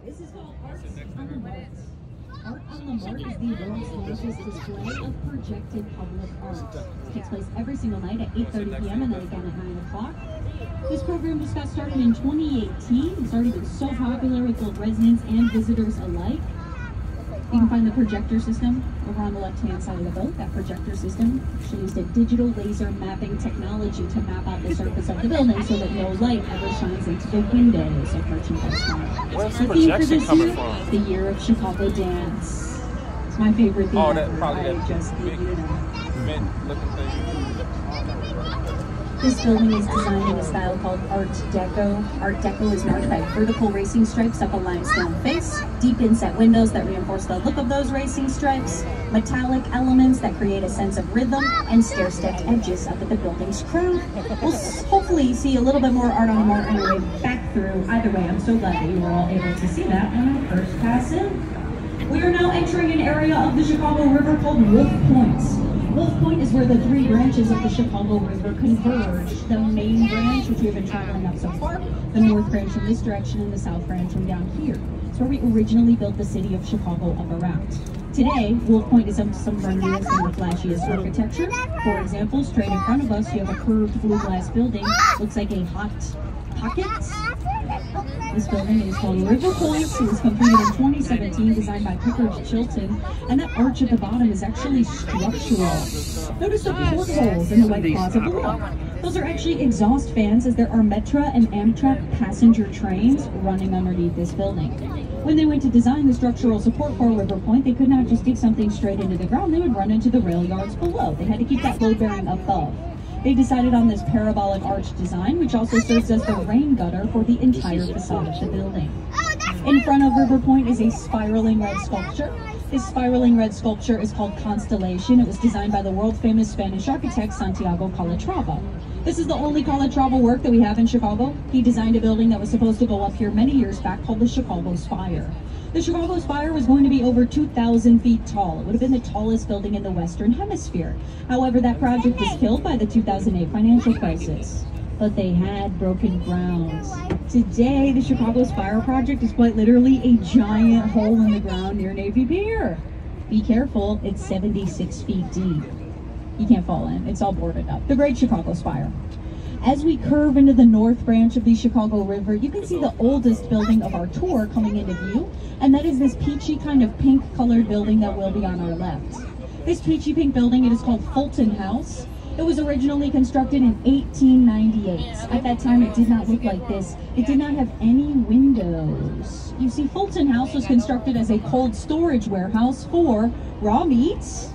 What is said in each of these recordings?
This is called Art on the Mark. Art on the Mark is the world's largest display of projected public art. It takes place every single night at 8:30 p.m. and then again at 9 o'clock. This program just got started in 2018. It's already been so popular with both residents and visitors alike. You can find the projector system over on the left-hand side of the boat. That projector system actually used a digital laser mapping technology to map out the surface of the building so that no light ever shines into the windows of merchandise. Where's the projection coming from? The Year of Chicago Dance. It's my favorite theme. Oh, that probably I just big vent-looking thing. This building is designed in a style called Art Deco. Art Deco is marked by vertical racing stripes up a limestone face, deep inset windows that reinforce the look of those racing stripes, metallic elements that create a sense of rhythm, and stair-stepped edges up at the building's crown. We'll hopefully see a little bit more art on the mark on your way back through. Either way, I'm so glad that you were all able to see that when I first pass in. We are now entering an area of the Chicago River called Wolf Point. Wolf Point is where the three branches of the Chicago River converge. The main branch, which we have been traveling up so far, the north branch from this direction, and the south branch from down here. It's where we originally built the city of Chicago up around. Today, Wolf Point is some of our newest and the flashiest architecture. For example, straight in front of us, you have a curved blue glass building. Looks like a hot pocket. This building is called River Point. It was completed in 2017, designed by Pickard Chilton, and that arch at the bottom is actually structural. Notice the portholes in the white plaza below. Those are actually exhaust fans, as there are Metra and Amtrak passenger trains running underneath this building. When they went to design the structural support for River Point, they could not just dig something straight into the ground. They would run into the rail yards below. They had to keep that load bearing above. They decided on this parabolic arch design, which also serves as the rain gutter for the entire facade of the building. In front of River Point is a spiraling red sculpture. This spiraling red sculpture is called Constellation. It was designed by the world-famous Spanish architect Santiago Calatrava. This is the only Calatrava work that we have in Chicago. He designed a building that was supposed to go up here many years back called the Chicago Spire. The Chicago Spire was going to be over 2,000 feet tall. It would have been the tallest building in the Western Hemisphere. However, that project was killed by the 2008 financial crisis. But they had broken ground. Today, the Chicago Spire project is quite literally a giant hole in the ground near Navy Pier. Be careful, it's 76 feet deep. You can't fall in, it's all boarded up. The Great Chicago Spire. As we curve into the north branch of the Chicago River, you can see the oldest building of our tour coming into view, and that is this peachy kind of pink-colored building that will be on our left. This peachy pink building, it is called Fulton House. It was originally constructed in 1898. At that time, it did not look like this. It did not have any windows. You see, Fulton House was constructed as a cold storage warehouse for raw meats.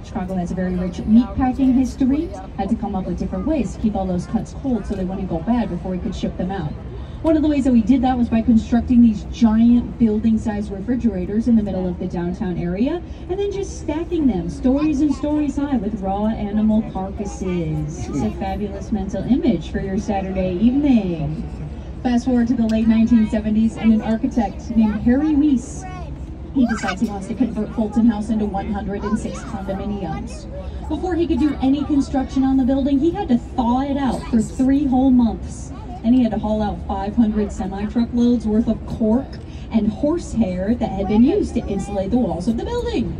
Chicago has a very rich meat packing history. Had to come up with different ways to keep all those cuts cold so they wouldn't go bad before we could ship them out. One of the ways that we did that was by constructing these giant building-sized refrigerators in the middle of the downtown area, and then just stacking them stories and stories high with raw animal carcasses. It's a fabulous mental image for your Saturday evening. Fast forward to the late 1970s, and an architect named Harry Weiss, he decides he wants to convert Fulton House into 106 condominiums. Before he could do any construction on the building, he had to thaw it out for 3 whole months. And he had to haul out 500 semi-truckloads worth of cork and horsehair that had been used to insulate the walls of the building.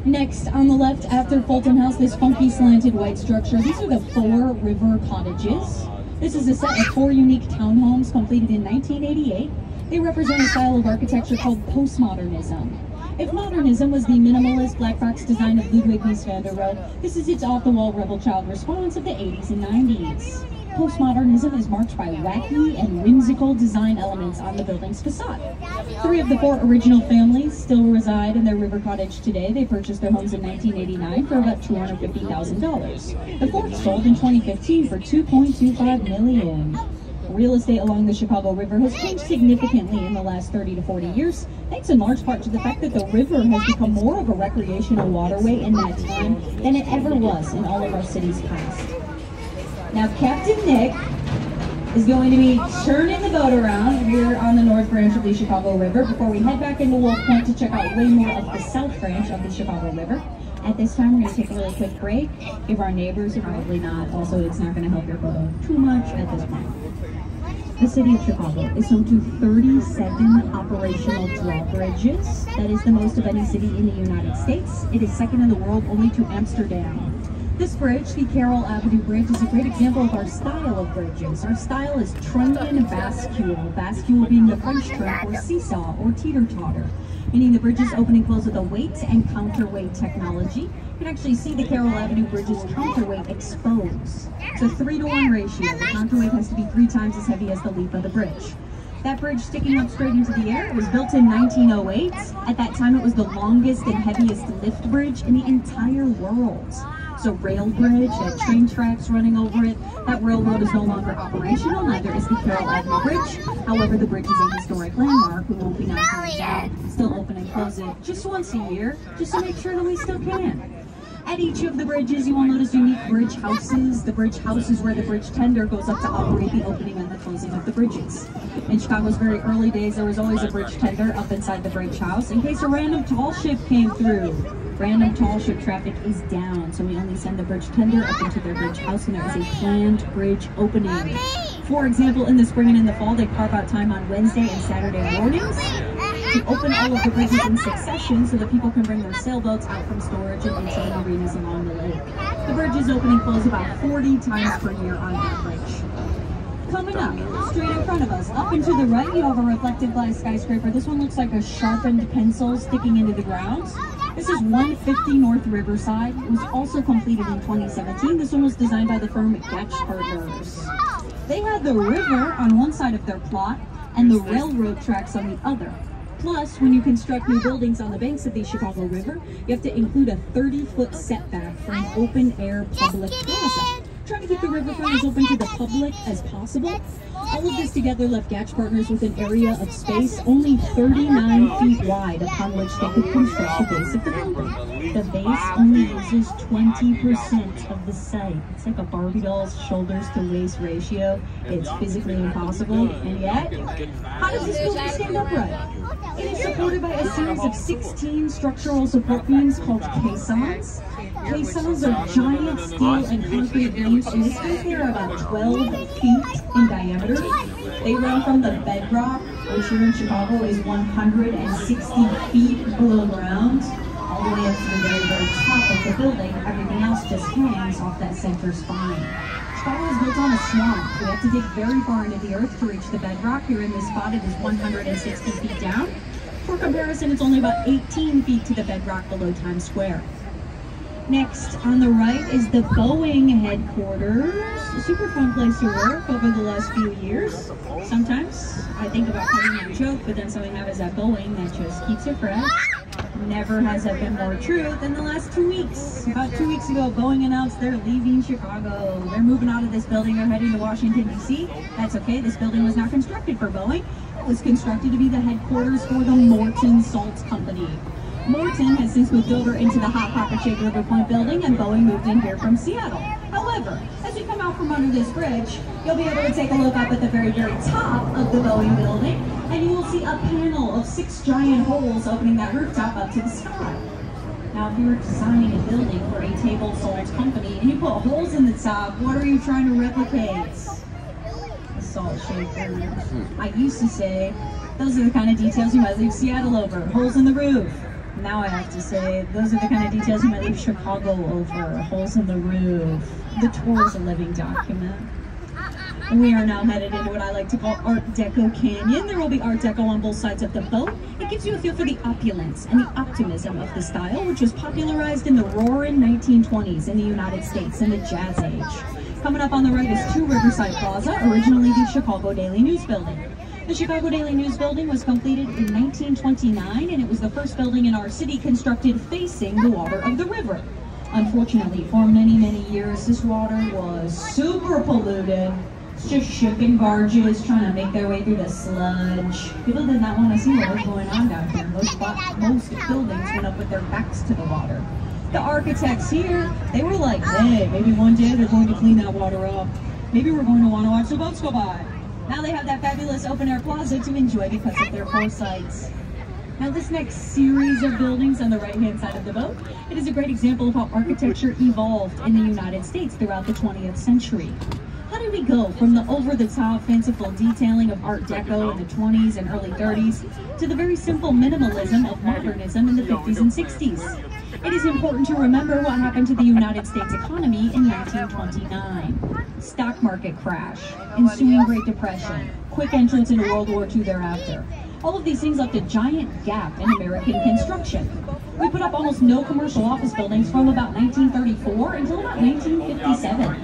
Next, on the left, after Fulton House, this funky slanted white structure, these are the 4 River Cottages. This is a set of 4 unique townhomes completed in 1988. They represent a style of architecture called postmodernism. If modernism was the minimalist black box design of Ludwig Mies van der Rohe, this is its off-the-wall rebel child response of the 80s and 90s. Postmodernism is marked by wacky and whimsical design elements on the building's facade. 3 of the 4 original families still reside in their River Cottage today. They purchased their homes in 1989 for about $250,000. The 4th sold in 2015 for $2.25 million. Real estate along the Chicago River has changed significantly in the last 30 to 40 years, thanks in large part to the fact that the river has become more of a recreational waterway in that time than it ever was in all of our cities past. Now, Captain Nick is going to be turning the boat around here on the north branch of the Chicago River before we head back into Wolf Point to check out way more of the south branch of the Chicago River. At this time, we're going to take a really quick break. If our neighbors are probably not, also it's not going to help your photo too much at this point. The city of Chicago is home to 37 operational drawbridges. That is the most of any city in the United States. It is second in the world only to Amsterdam. This bridge, the Carroll Avenue Bridge, is a great example of our style of bridges. Our style is trunnion bascule, bascule being the French term for seesaw or teeter-totter, meaning the bridges open and close with a weight and counterweight technology. You can actually see the Carroll Avenue Bridge's counterweight exposed. It's a 3-to-1 ratio. The counterweight has to be 3 times as heavy as the leaf of the bridge. That bridge sticking up straight into the air, it was built in 1908. At that time, it was the longest and heaviest lift bridge in the entire world. It's a rail bridge, had train tracks running over it. That railroad is no longer operational, neither is the Carroll Avenue Bridge. However, the bridge is a historic landmark. We won't be knocking it down. Still open and close it just once a year, just to make sure that we still can. At each of the bridges, you will notice unique bridge houses. The bridge house is where the bridge tender goes up to operate the opening and the closing of the bridges. In Chicago's very early days, there was always a bridge tender up inside the bridge house in case a random tall ship came through. Random tall ship traffic is down, so we only send the bridge tender up into their bridge house, and there is a planned bridge opening. For example, in the spring and in the fall, they carve out time on Wednesday and Saturday mornings to open all of the bridges in succession so that people can bring their sailboats out from storage and into the marinas along the lake. The bridges open and close about 40 times per year on average. Coming up, straight in front of us, up and to the right, you have a reflective glass skyscraper. This one looks like a sharpened pencil sticking into the ground. This is 150 North Riverside. It was also completed in 2017. This one was designed by the firm Gatch Partners. They had the river on one side of their plot and the railroad tracks on the other. Plus, when you construct new buildings on the banks of the Chicago River, you have to include a 30-foot setback for an open-air public plaza. Trying to keep the riverfront as open to the public as possible. All of this together left Gatch Partners with an area of space only 39 feet wide upon which they could construct the base of the building. The base only uses 20% of the site. It's like a Barbie doll's shoulders to waist ratio. It's physically impossible, and yet, how does this building stand upright? It is supported by a series of 16 structural support beams called caissons. Caissons are giant steel and concrete beams. In this case, they are about 12 feet in diameter. They run from the bedrock, which here in Chicago is 160 feet below ground, all the way up to the very, very top of the building. Everything else just hangs off that center spine. Chicago is built on a swamp. We have to dig very far into the earth to reach the bedrock. Here in this spot, it is 160 feet down. For comparison, it's only about 18 feet to the bedrock below Times Square. Next, on the right is the Boeing headquarters. A super fun place to work over the last few years. Sometimes I think about cutting a joke, but then something happens at Boeing that just keeps it fresh. Never has that been more true than the last 2 weeks. About 2 weeks ago, Boeing announced they're leaving Chicago. They're moving out of this building. They're heading to Washington, D.C. That's okay. This building was not constructed for Boeing. It was constructed to be the headquarters for the Morton Salt Company. Morton has since moved over into the Hot Pocket Shake River Point building, and Boeing moved in here from Seattle. However, as you come out from under this bridge, you'll be able to take a look up at the very, very top of the Boeing building, and you will see a panel of 6 giant holes opening that rooftop up to the sky. Now, if you were designing a building for a table salt company and you put holes in the top, what are you trying to replicate? A salt shaker. I used to say, those are the kind of details you might leave Seattle over. Holes in the roof. Now I have to say, those are the kind of details you might leave Chicago over. Holes in the roof. The tour is a living document. We are now headed into what I like to call Art Deco Canyon. There will be Art Deco on both sides of the boat. It gives you a feel for the opulence and the optimism of the style, which was popularized in the roaring 1920s in the United States in the Jazz Age. Coming up on the right is 2 Riverside Plaza, originally the Chicago Daily News Building. The Chicago Daily News Building was completed in 1929, and it was the first building in our city constructed facing the water of the river. Unfortunately, for many, many years, this water was super polluted. It's just shipping barges trying to make their way through the sludge. People did not want to see what was going on down here. Most buildings went up with their backs to the water. The architects here, they were like, hey, maybe one day they're going to clean that water up. Maybe we're going to want to watch the boats go by. Now they have that fabulous open-air plaza to enjoy because of their foresight. Now this next series of buildings on the right-hand side of the boat, it is a great example of how architecture evolved in the United States throughout the 20th century. How did we go from the over-the-top fanciful detailing of Art Deco in the 20s and early 30s to the very simple minimalism of modernism in the 50s and 60s? It is important to remember what happened to the United States economy in 1929. Stock market crash, ensuing Great Depression, quick entrance into World War II thereafter. All of these things left a giant gap in American construction. We put up almost no commercial office buildings from about 1934 until about 1957.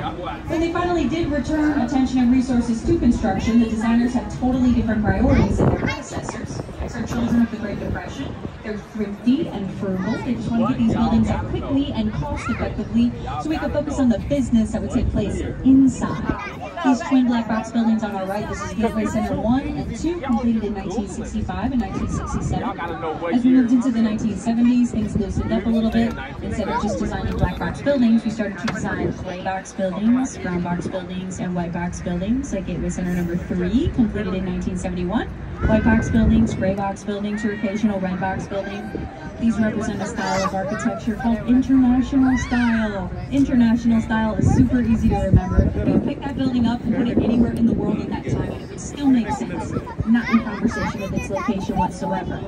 When they finally did return attention and resources to construction, the designers have totally different priorities than their predecessors. They're children of the Great Depression. They're thrifty and frugal. They just want to get these buildings up quickly and cost effectively so we can focus on the business that would take place inside. These twin black box buildings on our right, this is Gateway Center 1 and 2, completed in 1965 and 1967. As we moved into the 1970s, things loosened up a little bit. Instead of just designing black box buildings, we started to design gray box buildings, brown box buildings, and white box buildings, like Gateway Center number 3, completed in 1971. White box buildings, gray box buildings, or occasional red box building. These represent a style of architecture called International Style. International Style is super easy to remember. You can pick that building up and put it anywhere in the world in that time and it would still make sense, not in conversation with its location whatsoever.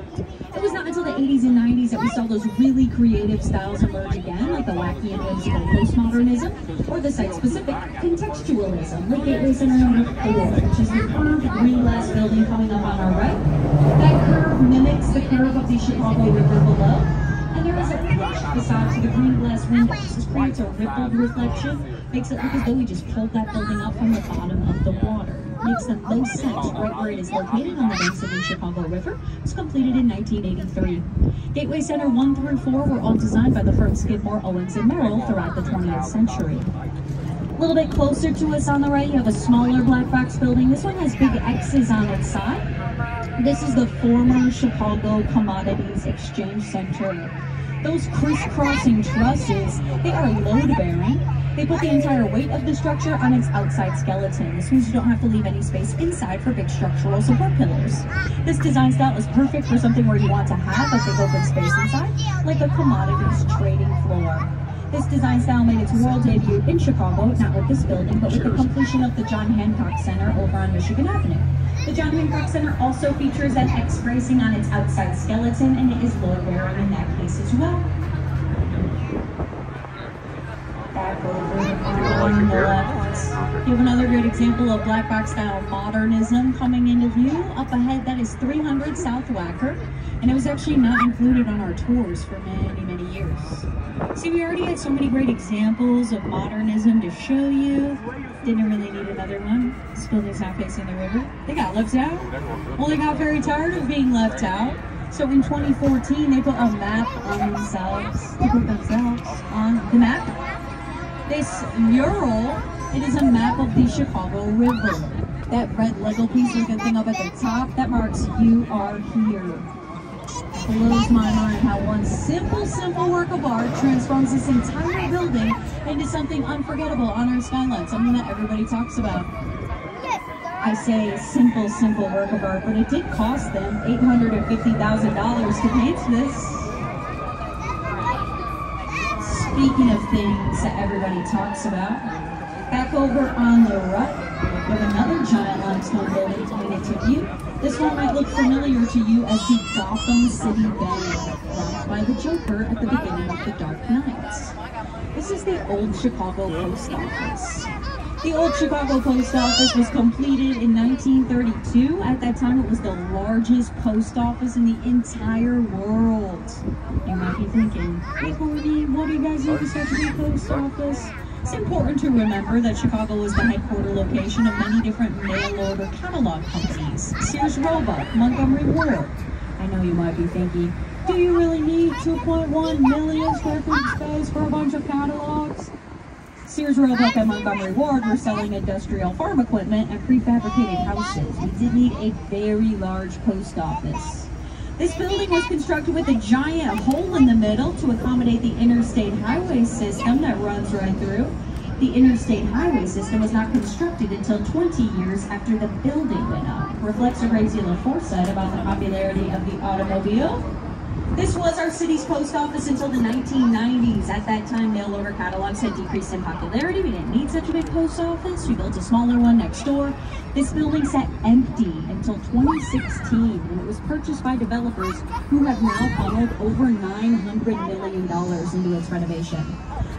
It was not until the 80s and 90s that we saw those really creative styles emerge again, like the wacky and whimsical postmodernism, or the site-specific contextualism, like Gateway Center number 4, which is the curved green glass building coming up on our right. That curve mimics the curve of the Chicago River below, and there is a pitched facade to the green glass windows. This creates a rippled reflection, makes it look as though we just pulled that building up from the bottom of the water. Makes the most sense right where it is located on the banks of the Chicago River. It was completed in 1983. Gateway Center 1 through 4 were all designed by the firm Skidmore, Owings & Merrill throughout the 20th century. A little bit closer to us on the right, you have a smaller black box building. This one has big X's on its side. This is the former Chicago Commodities Exchange Center. Those crisscrossing trusses, they are load-bearing. They put the entire weight of the structure on its outside skeleton. This means you don't have to leave any space inside for big structural support pillars. This design style is perfect for something where you want to have a big open space inside, like a commodities trading floor. This design style made its world debut in Chicago, not with this building, but with the completion of the John Hancock Center over on Michigan Avenue. The John Hancock Center also features an X bracing on its outside skeleton, and it is load-bearing in that case as well. Back over on the left, you have another great example of black box style modernism coming into view. Up ahead, that is 300 South Wacker, and it was actually not included on our tours for many years. See, we already had so many great examples of modernism to show you. Didn't really need another one. This building's not facing the river. They got left out. Well, they got very tired of being left out. So in 2014, they put a map on themselves. They put themselves on the map. This mural, it is a map of the Chicago River. That red Lego piece looking thing up at the top, that marks you are here. Blows my mind how one simple work of art transforms this entire building into something unforgettable on our skyline, something that everybody talks about. I say simple work of art, but it did cost them $850,000 to paint this. Speaking of things that everybody talks about, back over on the right, we have another giant limestone building coming into view. This one might look familiar to you as the Gotham City Bank, robbed by the Joker at the beginning of The Dark Knight. This is the old Chicago Post Office. The old Chicago Post Office was completed in 1932. At that time, it was the largest post office in the entire world. You might be thinking, hey Courtney, what do you guys do to such a big post office? It's important to remember that Chicago was the headquarter location of many different mail-order catalog companies. Sears Roebuck, Montgomery Ward. I know you might be thinking, do you really need 2.1 million square feet space for a bunch of catalogs? Sears Roebuck and Montgomery Ward were selling industrial farm equipment and prefabricated houses. We did need a very large post office. This building was constructed with a giant hole in the middle to accommodate the interstate highway system that runs right through. The interstate highway system was not constructed until 20 years after the building went up. Reflects a great deal of foresight about the popularity of the automobile. This was our city's post office until the 1990s. At that time, mail order catalogs had decreased in popularity. We didn't need such a big post office. We built a smaller one next door. This building sat empty until 2016, when it was purchased by developers who have now funneled over $900 million into its renovation.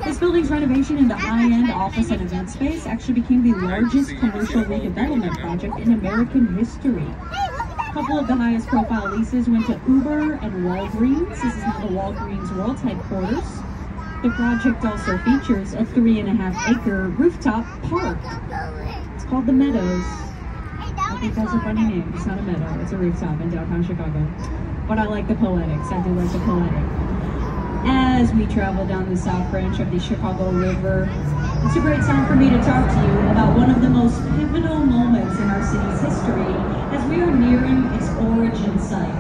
This building's renovation into high-end office and event space actually became the largest commercial redevelopment project in American history. A couple of the highest profile leases went to Uber and Walgreens. This is now the Walgreens World's headquarters. The project also features a 3.5-acre rooftop park. It's called the Meadows. I think that's a funny name. It's not a meadow, it's a rooftop in downtown Chicago. But I like the poetics. I do like the poetic. As we travel down the south branch of the Chicago River, it's a great time for me to talk to you about one of the most pivotal moments in our city's history as we are nearing its origin site.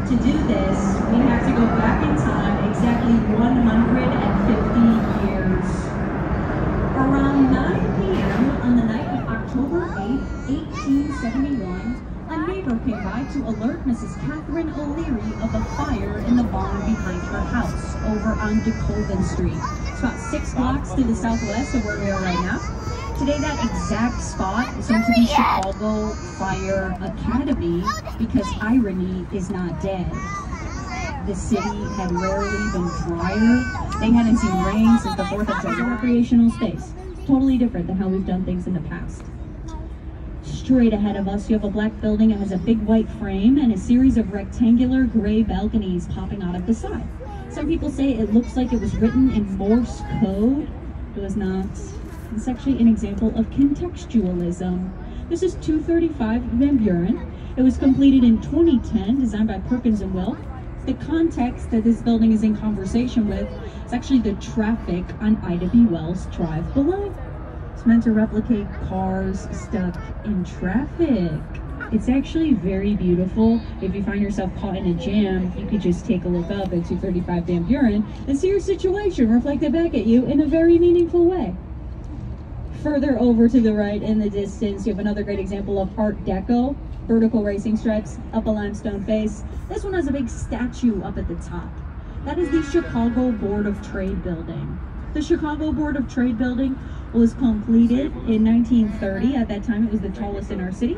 To do this, we have to go back in time exactly 150 years. Around 9 p.m. on the night of October 8, 1871, a neighbor came by to alert Mrs. Catherine O'Leary of a fire in the barn behind her house over on DeKalvin Street. It's about 6 blocks to the southwest of where we are right now. Today, that exact spot is home to the Chicago Fire Academy because irony is not dead. The city had rarely been drier. They hadn't seen rain since the 4th of July. Recreational space. Totally different than how we've done things in the past. Straight ahead of us, you have a black building that has a big white frame and a series of rectangular gray balconies popping out of the side. Some people say it looks like it was written in Morse code. It was not. It's actually an example of contextualism. This is 235 Van Buren. It was completed in 2010, designed by Perkins & Will. The context that this building is in conversation with is actually the traffic on Ida B. Wells Drive below. It's meant to replicate cars stuck in traffic. It's actually very beautiful. If you find yourself caught in a jam, you could just take a look up at 235 Van Buren and see your situation reflected back at you in a very meaningful way. Further over to the right in the distance, you have another great example of Art Deco. Vertical racing stripes, up a limestone face. This one has a big statue up at the top. That is the Chicago Board of Trade building. The Chicago Board of Trade building was completed in 1930. At that time, it was the tallest in our city.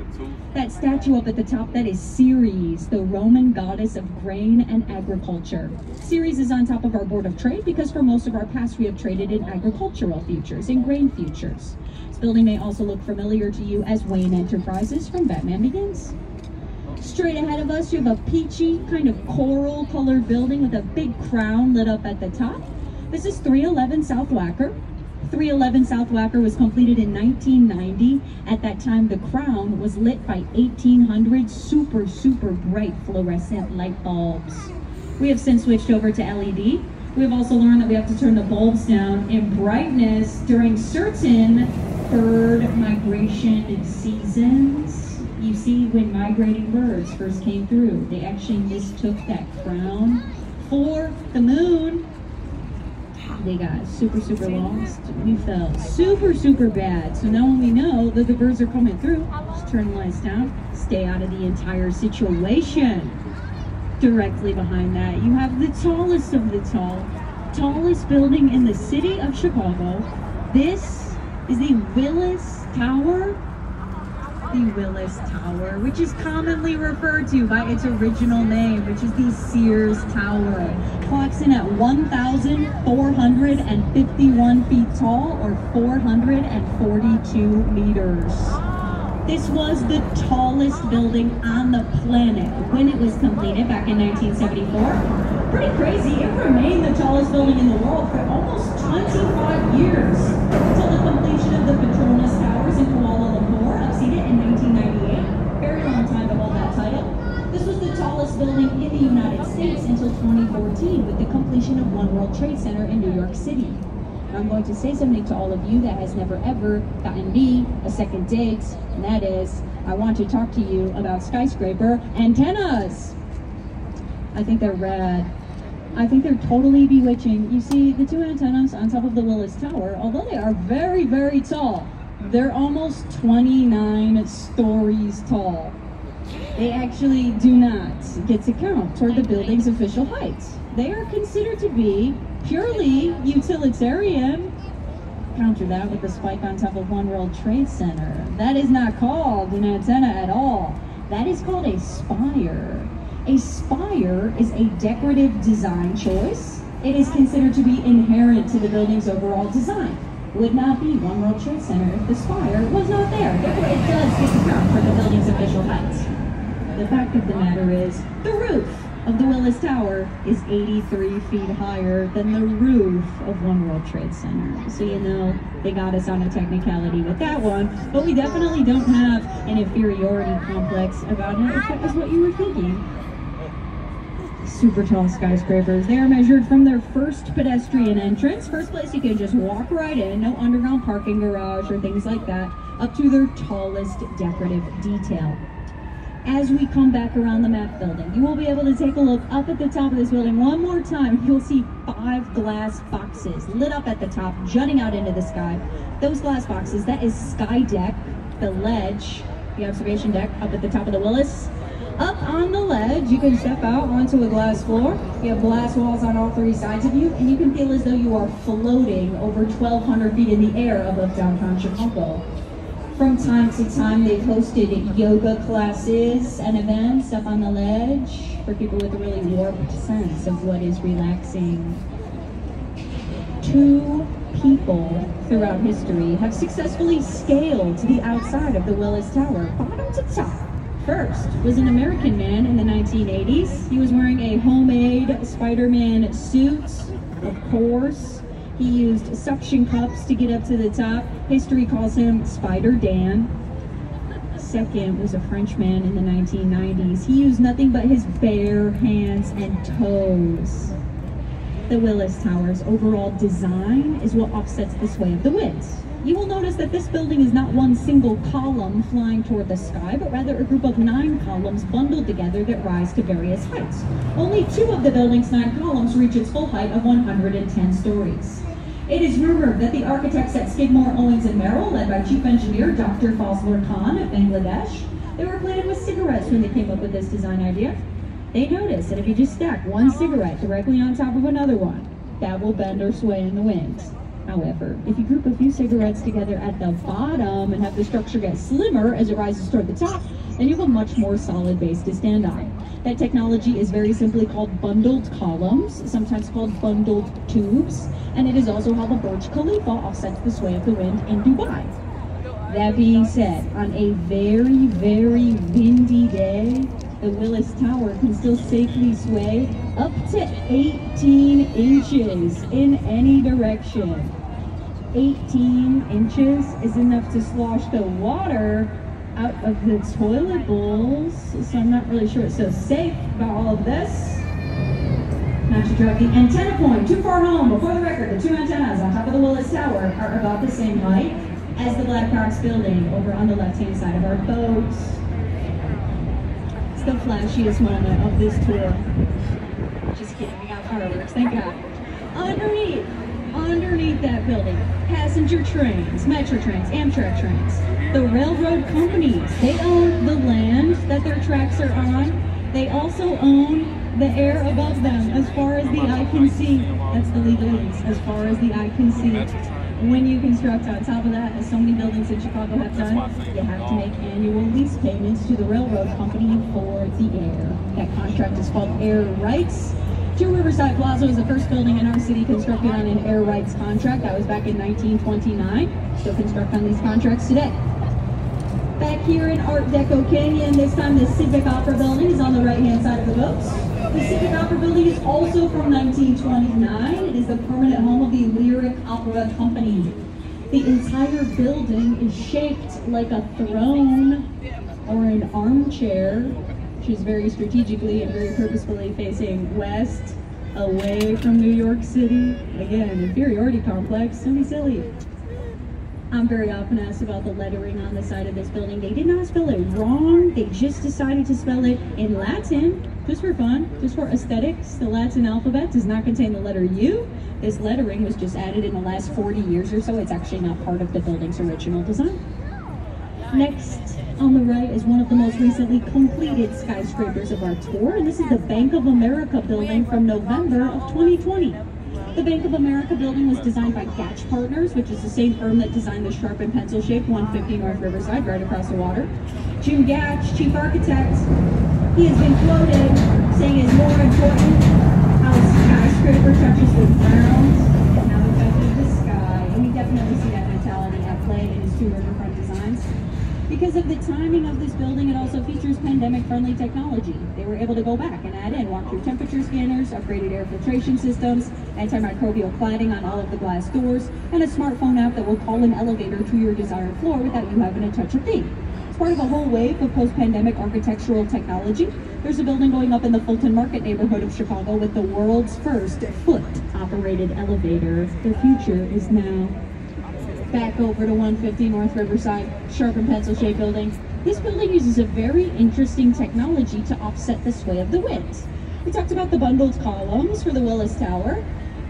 That statue up at the top, that is Ceres, the Roman goddess of grain and agriculture. Ceres is on top of our Board of Trade because for most of our past, we have traded in agricultural futures, in grain futures. This building may also look familiar to you as Wayne Enterprises from Batman Begins. Straight ahead of us, you have a peachy, kind of coral-colored building with a big crown lit up at the top. This is 311 South Wacker. 311 South Wacker was completed in 1990. At that time, the crown was lit by 1,800 super bright fluorescent light bulbs. We have since switched over to LED. We have also learned that we have to turn the bulbs down in brightness during certain bird migration seasons. You see, when migrating birds first came through, they actually mistook that crown for the moon. They got super lost. We felt super bad. So now when we know that the birds are coming through, just turn the lights down, stay out of the entire situation. Directly behind that, you have the tallest of the tallest building in the city of Chicago. This is the Willis Tower. The Willis Tower, which is commonly referred to by its original name, which is the Sears Tower. Clocks in at 1,451 feet tall, or 442 meters. This was the tallest building on the planet when it was completed back in 1974. Pretty crazy, it remained the tallest building in the world for almost 25 years, until the completion of the Petronas Towers in Kuala Lumpur, unseated in 1998. Very long time to hold that title. This was the tallest building in the United States until 2014 with the completion of One World Trade Center in New York City. I'm going to say something to all of you that has never ever gotten me a second date, and that is, I want to talk to you about skyscraper antennas. I think they're rad. I think they're totally bewitching. You see, the two antennas on top of the Willis Tower, although they are very tall, they're almost 29 stories tall. They actually do not get to count toward the building's official height. They are considered to be purely utilitarian. Counter that with the spike on top of One World Trade Center. That is not called an antenna at all. That is called a spire. A spire is a decorative design choice. It is considered to be inherent to the building's overall design. Would not be One World Trade Center if the spire was not there. Therefore, it does get to count for the building's official height. The fact of the matter is, the roof of the Willis Tower is 83 feet higher than the roof of One World Trade Center. So you know, they got us on a technicality with that one, but we definitely don't have an inferiority complex about it, if that was what you were thinking. Super tall skyscrapers. They are measured from their first pedestrian entrance, first place you can just walk right in, no underground parking garage or things like that, up to their tallest decorative detail. As we come back around the map building, you will be able to take a look up at the top of this building one more time. You'll see 5 glass boxes lit up at the top, jutting out into the sky. Those glass boxes, that is Sky Deck, the ledge, the observation deck up at the top of the Willis. Up on the ledge, you can step out onto a glass floor. You have glass walls on all 3 sides of you, and you can feel as though you are floating over 1,200 feet in the air above downtown Chicago. From time to time, they've hosted yoga classes and events up on the ledge for people with a really warped sense of what is relaxing. 2 people throughout history have successfully scaled to the outside of the Willis Tower, bottom to top. First was an American man in the 1980s. He was wearing a homemade Spider-Man suit, of course. He used suction cups to get up to the top. History calls him Spider Dan. Second was a Frenchman in the 1990s. He used nothing but his bare hands and toes. The Willis Tower's overall design is what offsets the sway of the winds. You will notice that this building is not one single column flying toward the sky, but rather a group of 9 columns bundled together that rise to various heights. Only 2 of the building's 9 columns reach its full height of 110 stories. It is rumored that the architects at Skidmore, Owings & Merrill, led by Chief Engineer Dr. Fazlur Khan of Bangladesh, they were planning with cigarettes when they came up with this design idea. They noticed that if you just stack one cigarette directly on top of another one, that will bend or sway in the wind. However, if you group a few cigarettes together at the bottom and have the structure get slimmer as it rises toward the top, then you have a much more solid base to stand on. That technology is very simply called bundled columns, sometimes called bundled tubes, and it is also how the Burj Khalifa offsets the sway of the wind in Dubai. That being said, on a very, very windy day, the Willis Tower can still safely sway up to 18 inches in any direction. 18 inches is enough to slosh the water out of the toilet bowls, so I'm not really sure it's so safe about all of this. Not to drop the antenna point too far home. Before the record, the 2 antennas on top of the Willis Tower are about the same height as the Blackhawks building over on the left-hand side of our boat. It's the flashiest moment of this tour. Just kidding, we got fireworks, thank God. Underneath that building, passenger trains, Metro trains, Amtrak trains, the railroad companies, they own the land that their tracks are on. They also own the air above them as far as the eye can see. That's the legalese, as far as the eye can see. When you construct on top of that, as so many buildings in Chicago have done, you have to make annual lease payments to the railroad company for the air. That contract is called air rights. 2 Riverside Plaza was the first building in our city constructed on an air rights contract. That was back in 1929. Still construct on these contracts today. Back here in Art Deco Canyon, this time the Civic Opera Building is on the right-hand side of the boat. The Civic Opera Building is also from 1929. It is the permanent home of the Lyric Opera Company. The entire building is shaped like a throne or an armchair, which is very strategically and very purposefully facing west, away from New York City. Again, inferiority complex, don't be silly. I'm very often asked about the lettering on the side of this building. They did not spell it wrong. They just decided to spell it in Latin, just for fun, just for aesthetics. The Latin alphabet does not contain the letter U. This lettering was just added in the last 40 years or so. It's actually not part of the building's original design. Next On the right is one of the most recently completed skyscrapers of our tour, and this is the Bank of America building from November of 2020. The Bank of America building was designed by Gatch Partners, which is the same firm that designed the sharp and pencil-shaped 150 North Riverside right across the water. Jim Gatch, chief architect, he has been quoted saying it's more important how a skyscraper touches the ground than how it touches the sky. And we definitely see that mentality at play in his two riverfront designs. Because of the timing of this building, it also features pandemic-friendly technology. They were able to go back and add in walk-through temperature scanners, upgraded air filtration systems, antimicrobial cladding on all of the glass doors, and a smartphone app that will call an elevator to your desired floor without you having to touch a thing. It's part of a whole wave of post-pandemic architectural technology. There's a building going up in the Fulton Market neighborhood of Chicago with the world's first foot-operated elevator. The future is now. Back over to 150 North Riverside, sharp and pencil-shaped building. This building uses a very interesting technology to offset the sway of the winds. We talked about the bundled columns for the Willis Tower.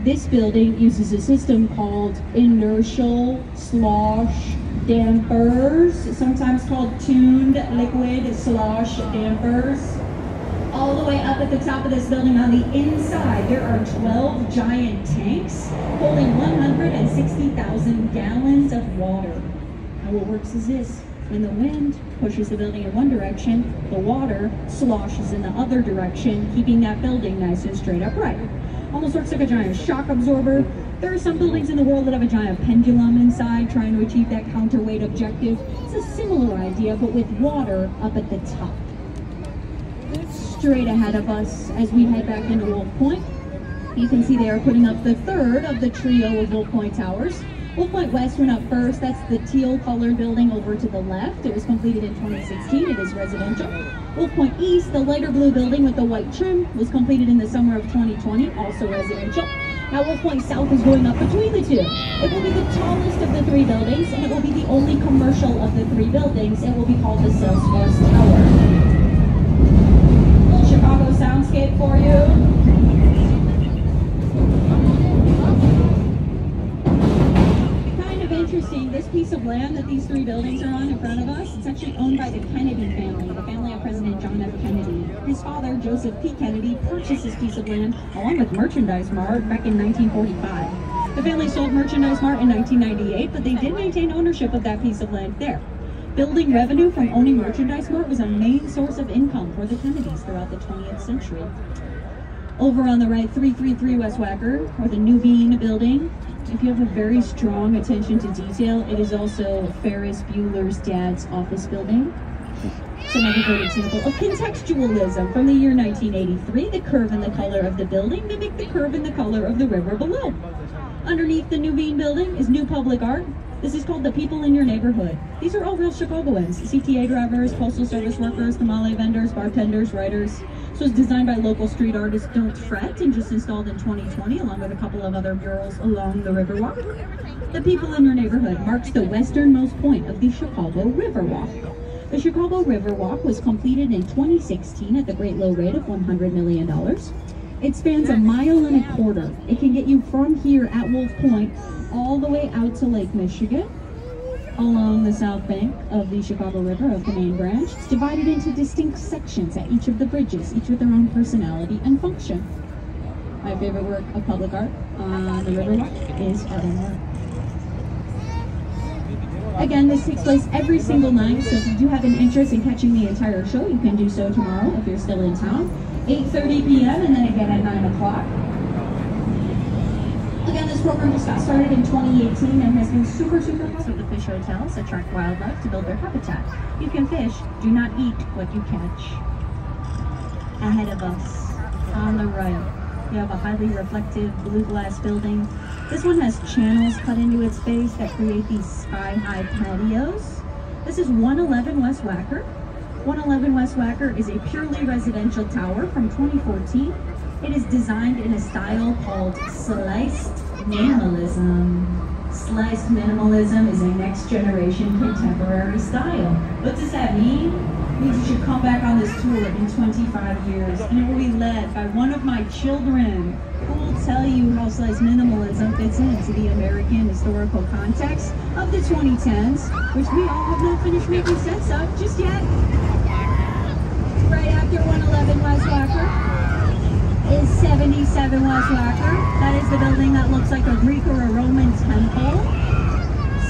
This building uses a system called inertial slosh dampers, sometimes called tuned liquid slosh dampers. All the way up at the top of this building on the inside, there are 12 giant tanks holding 160,000 gallons of water. How it works is this. When the wind pushes the building in one direction, the water sloshes in the other direction, keeping that building nice and straight upright. Almost works like a giant shock absorber. There are some buildings in the world that have a giant pendulum inside trying to achieve that counterweight objective. It's a similar idea, but with water up at the top. Straight ahead of us as we head back into Wolf Point. You can see they are putting up the third of the trio of Wolf Point towers. Wolf Point West went up first. That's the teal colored building over to the left. It was completed in 2016. It is residential. Wolf Point East, the lighter blue building with the white trim, was completed in the summer of 2020, also residential. Now Wolf Point South is going up between the two. It will be the tallest of the three buildings, and it will be the only commercial of the three buildings. It will be called the Salesforce Tower. Chicago soundscape for you. Kind of interesting, this piece of land that these three buildings are on in front of us, it's actually owned by the Kennedy family, the family of President John F. Kennedy. His father, Joseph P. Kennedy, purchased this piece of land along with Merchandise Mart back in 1945. The family sold Merchandise Mart in 1998, but they did maintain ownership of that piece of land there. Building revenue from owning Merchandise Mart was a main source of income for the Kennedys throughout the 20th century. Over on the right, 333 West Wacker, or the Nuveen building. If you have a very strong attention to detail, it is also Ferris Bueller's dad's office building. It's another great example of contextualism. From the year 1983, the curve and the color of the building mimic the curve and the color of the river below. Underneath the Nuveen building is New Public Art. This is called The People in Your Neighborhood. These are all real Chicagoans. CTA drivers, postal service workers, tamale vendors, bartenders, writers. This was designed by local street artist Don't Fret and just installed in 2020 along with a couple of other murals along the Riverwalk. The People in Your Neighborhood marks the westernmost point of the Chicago Riverwalk. The Chicago Riverwalk was completed in 2016 at the great low rate of $100 million. It spans 1.25 miles. It can get you from here at Wolf Point all the way out to Lake Michigan along the south bank of the Chicago River of the main branch. It's divided into distinct sections at each of the bridges, each with their own personality and function. My favorite work of public art on the Riverwalk is Evermore. Again, this takes place every single night, so if you do have an interest in catching the entire show, you can do so tomorrow if you're still in town. 8:30 p.m. and then again at 9 o'clock. Again, this program just got started in 2018 and has been super helpful. The fish hotels attract wildlife to build their habitat. You can fish, do not eat what you catch. Ahead of us, on the right, you have a highly reflective blue glass building. This one has channels cut into its base that create these sky-high patios. This is 111 West Wacker. 111 West Wacker is a purely residential tower from 2014. It is designed in a style called sliced minimalism. Sliced minimalism is a next generation contemporary style. What does that mean? means you should come back on this tour in 25 years, and it will be led by one of my children who will tell you how slice minimalism fits into the American historical context of the 2010s, which we all have not finished making sense of just yet. Right after 111 West Wacker is 77 West Wacker. That is the building that looks like a Greek or a Roman temple.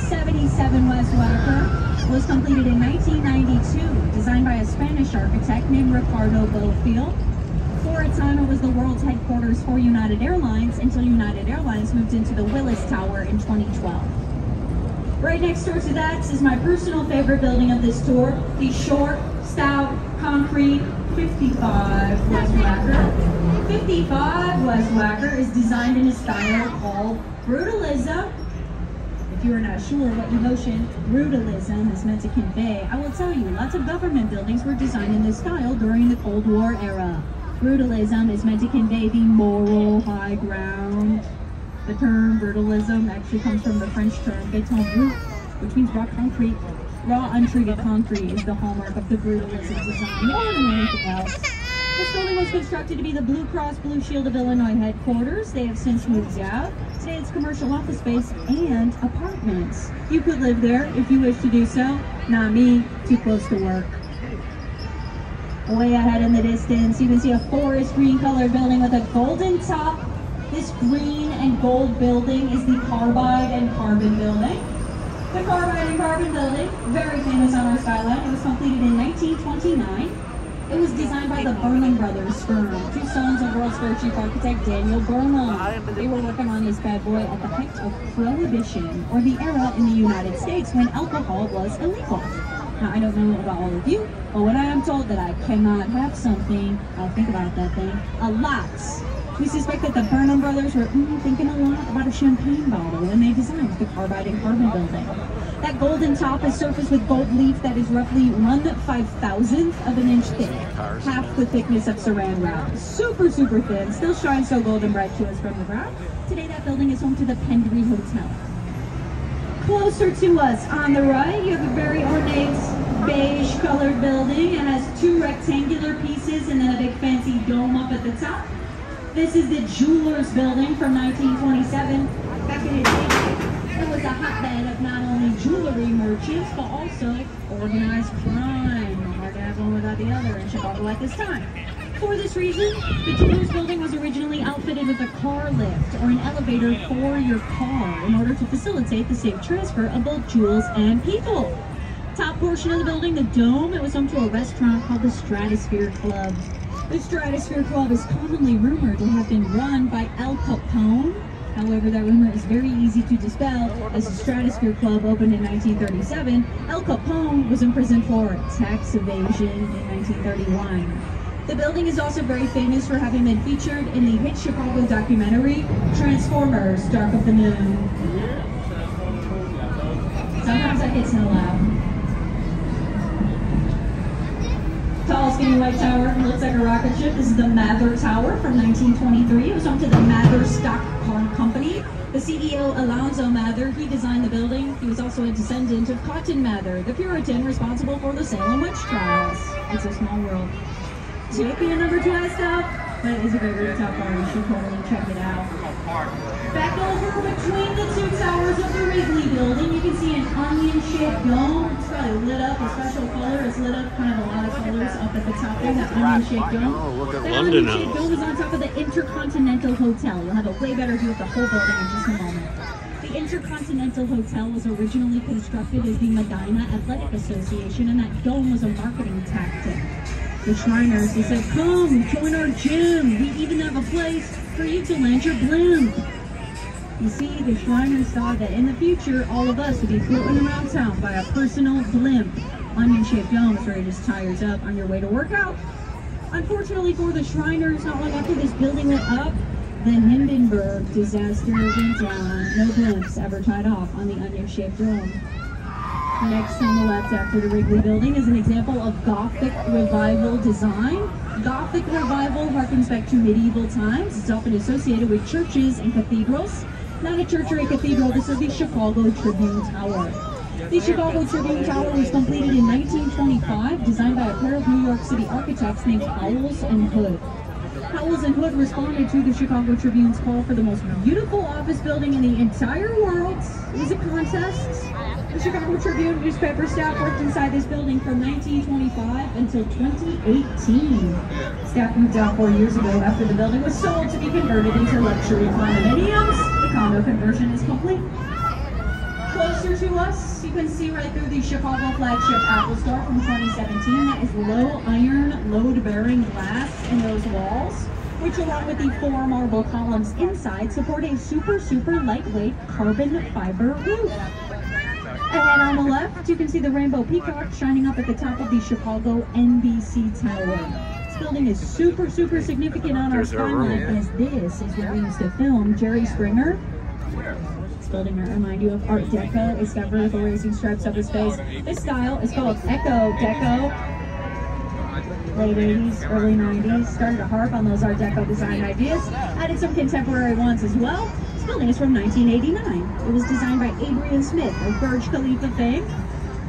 77 West Wacker was completed in 1992, designed by a Spanish architect named Ricardo Bofill. For a time, it was the world's headquarters for United Airlines until United Airlines moved into the Willis Tower in 2012. Right next door to that is my personal favorite building of this tour, the short, stout, concrete 55 West Wacker. 55 West Wacker is designed in a style called brutalism. If you are not sure what emotion brutalism is meant to convey, I will tell you, lots of government buildings were designed in this style during the Cold War era. Brutalism is meant to convey the moral high ground. The term brutalism actually comes from the French term béton brut, which means raw concrete. Raw, untreated concrete is the hallmark of the brutalism design, more than anything else. This building was constructed to be the Blue Cross Blue Shield of Illinois headquarters. They have since moved out. Today it's commercial office space and apartments. You could live there if you wish to do so. Not me, too close to work. Way ahead in the distance, you can see a forest green colored building with a golden top. This green and gold building is the Carbide and Carbon building. The Carbide and Carbon building, very famous on our skyline. It was completed in 1929. It was designed by the Burnham Brothers firm, two sons of World's Fair chief architect Daniel Burnham. They were working on this bad boy at the height of Prohibition, or the era in the United States when alcohol was illegal. Now, I don't know about all of you, but when I am told that I cannot have something, I'll think about that thing a lot. We suspect that the Burnham Brothers were thinking a lot about a champagne bottle when they designed the Carbide and Carbon building. That golden top is surfaced with gold leaf that is roughly 1/5000th of an inch thick, half the thickness of saran wrap. Super, super thin, still shines so golden bright to us from the ground. Today that building is home to the Pendry Hotel. Closer to us on the right, you have a very ornate beige colored building. It has two rectangular pieces and then a big fancy dome up at the top. This is the Jewelers building from 1927. Back in the day, it was a hotbed of not only jewelry merchants, but also organized crime. Hard to have one without the other in Chicago at this time. For this reason, the Jewelers building was originally outfitted with a car lift or an elevator for your car in order to facilitate the safe transfer of both jewels and people. Top portion of the building, the dome, it was home to a restaurant called the Stratosphere Club. The Stratosphere Club is commonly rumored to have been run by Al Capone. However, that rumor is very easy to dispel, as the Stratosphere Club opened in 1937. Al Capone was imprisoned for tax evasion in 1931. The building is also very famous for having been featured in the hit Chicago documentary, Transformers: Dark of the Moon. Sometimes that gets no loud. Tall, skinny white tower, looks like a rocket ship. This is the Mather Tower from 1923. It was home to the Mather Stock Car Company. The CEO, Alonzo Mather, he designed the building. He was also a descendant of Cotton Mather, the Puritan responsible for the Salem witch trials. It's a small world. Taking a number 2 stop, but it is a great rooftop bar. You should totally check it out. Back over between the two towers of the Wrigley building, you can see an onion-shaped dome. It's probably lit up a special color. It's lit up kind of a lot of colors up at the top there, that onion-shaped dome. Oh, look at that London onion-shaped dome is on top of the Intercontinental Hotel. You'll have a way better view of the whole building in just a moment. The Intercontinental Hotel was originally constructed as the Medina Athletic Association, and that dome was a marketing tactic. The Shriners, they said, come, join our gym. We even have a place for you to land your blimp. You see, the Shriners thought that in the future, all of us would be floating around town by a personal blimp. Onion-shaped domes where it just tires up on your way to work out. Unfortunately for the Shriners, not long after this building went up, the Hindenburg disaster went down. No blimps ever tied off on the onion-shaped dome. Next on the left after the Wrigley building is an example of Gothic revival design. Gothic revival harkens back to medieval times. It's often associated with churches and cathedrals. Not a church or a cathedral, this is the Chicago Tribune Tower. The Chicago Tribune Tower was completed in 1925, designed by a pair of New York City architects named Howells and Hood. Howells and Hood responded to the Chicago Tribune's call for the most beautiful office building in the entire world. It was a contest. The Chicago Tribune newspaper staff worked inside this building from 1925 until 2018. Staff moved out 4 years ago after the building was sold to be converted into luxury condominiums. The condo conversion is complete. Closer to us, you can see right through the Chicago flagship Apple Store from 2017. That is low iron, load-bearing glass in those walls, which along with the 4 marble columns inside support a super lightweight carbon fiber roof. And on the left, you can see the rainbow peacock shining up at the top of the Chicago NBC Tower. This building is super significant on our timeline, as this is where we used to film Jerry Springer. This building, I remind you of Art Deco. It's got vertical racing stripes up his face. This style is called Eco Deco. Late 80s, early 90s. Started to harp on those Art Deco design ideas. Added some contemporary ones as well. This building is from 1989. It was designed by Adrian Smith of Burj Khalifa fame.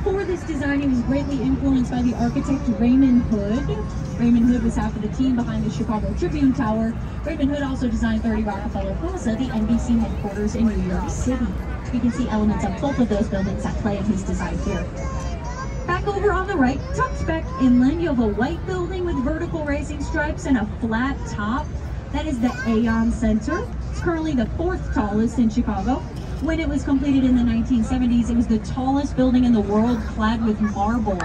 For this design, he was greatly influenced by the architect Raymond Hood. Raymond Hood was half of the team behind the Chicago Tribune Tower. Raymond Hood also designed 30 Rockefeller Plaza, the NBC headquarters in New York City. You can see elements of both of those buildings at play in his design here. Back over on the right, tucked back inland, you have a white building with vertical racing stripes and a flat top. That is the Aon Center. It's currently the 4th tallest in Chicago. When it was completed in the 1970s, it was the tallest building in the world clad with marble.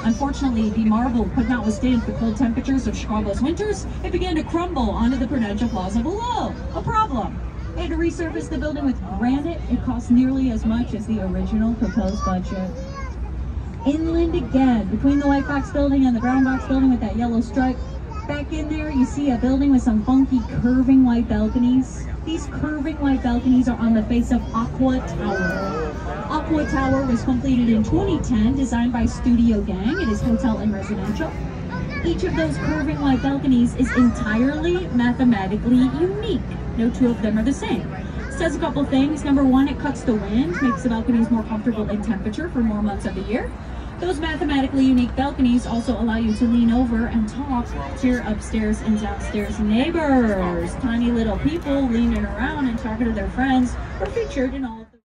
Unfortunately, the marble could not withstand the cold temperatures of Chicago's winters. It began to crumble onto the Prudential Plaza below. A problem. They had to resurface the building with granite. It cost nearly as much as the original proposed budget. Inland again, between the white box building and the brown box building with that yellow stripe. Back in there, you see a building with some funky curving white balconies. These curving white balconies are on the face of Aqua Tower. Aqua Tower was completed in 2010, designed by Studio Gang. It is hotel and residential. Each of those curving white balconies is entirely mathematically unique. No 2 of them are the same. This does a couple things. Number 1, it cuts the wind, makes the balconies more comfortable in temperature for more months of the year. Those mathematically unique balconies also allow you to lean over and talk to your upstairs and downstairs neighbors. Tiny little people leaning around and talking to their friends are featured in all of the